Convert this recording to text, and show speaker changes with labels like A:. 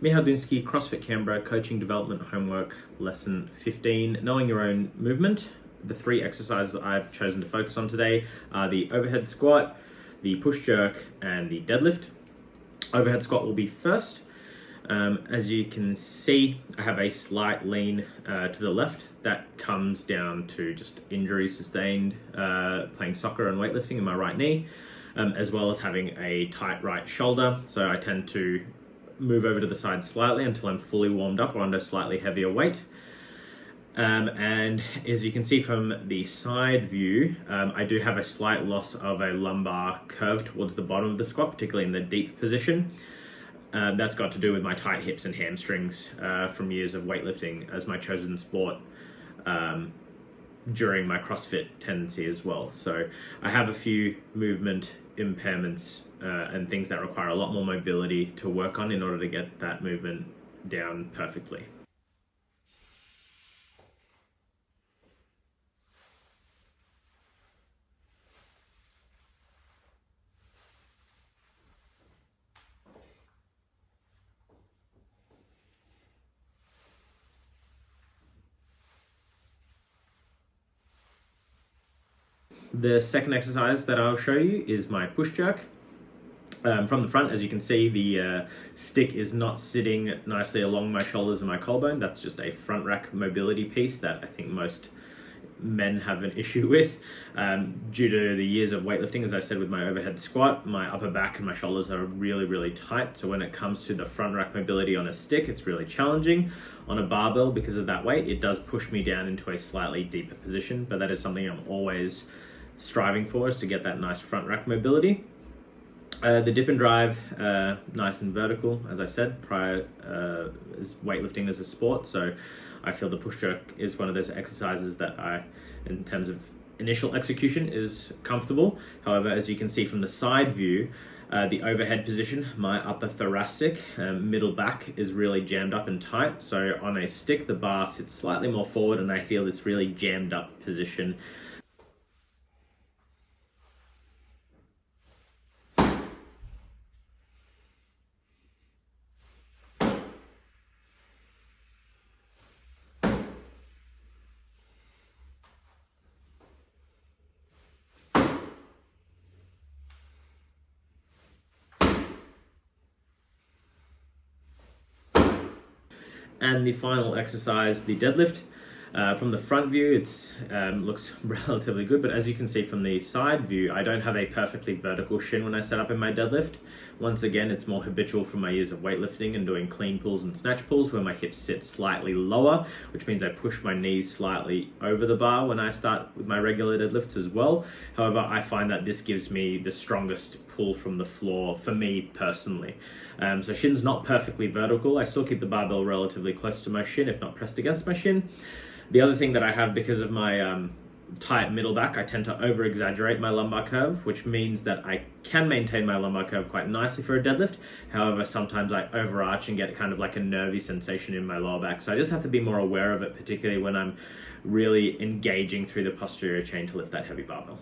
A: Michal Dunski, CrossFit Canberra, Coaching Development Homework, Lesson 15, Knowing Your Own Movement. The three exercises I've chosen to focus on today are the overhead squat, the push jerk, and the deadlift. Overhead squat will be first. As you can see, I have a slight lean to the left. That comes down to just injuries sustained playing soccer and weightlifting in my right knee, as well as having a tight right shoulder. So I tend to move over to the side slightly until I'm fully warmed up or under slightly heavier weight. And as you can see from the side view, I do have a slight loss of a lumbar curve towards the bottom of the squat, particularly in the deep position. That's got to do with my tight hips and hamstrings from years of weightlifting as my chosen sport during my CrossFit tendency as well. So I have a few movement impairments and things that require a lot more mobility to work on in order to get that movement down perfectly. The second exercise that I'll show you is my push jerk. From the front, as you can see, the stick is not sitting nicely along my shoulders and my collarbone. That's just a front rack mobility piece that I think most men have an issue with. Due to the years of weightlifting, as I said with my overhead squat, my upper back and my shoulders are really, really tight. So when it comes to the front rack mobility on a stick, it's really challenging. On a barbell, because of that weight, it does push me down into a slightly deeper position, but that is something I'm always striving for, is to get that nice front rack mobility. The dip and drive, nice and vertical, as I said, prior is weightlifting as a sport. So I feel the push jerk is one of those exercises that in terms of initial execution, is comfortable. However, as you can see from the side view, the overhead position, my upper thoracic, middle back is really jammed up and tight. So on a stick, the bar sits slightly more forward and I feel this really jammed up position. And the final exercise, the deadlift. From the front view, it looks relatively good, but as you can see from the side view, I don't have a perfectly vertical shin when I set up in my deadlift. Once again, it's more habitual from my years of weightlifting and doing clean pulls and snatch pulls, where my hips sit slightly lower, which means I push my knees slightly over the bar when I start with my regular deadlifts as well. However, I find that this gives me the strongest pull from the floor for me personally. So shin's not perfectly vertical. I still keep the barbell relatively close to my shin, if not pressed against my shin. The other thing that I have, because of my tight middle back, I tend to over exaggerate my lumbar curve, which means that I can maintain my lumbar curve quite nicely for a deadlift. However, sometimes I overarch and get kind of like a nervy sensation in my lower back. So I just have to be more aware of it, particularly when I'm really engaging through the posterior chain to lift that heavy barbell.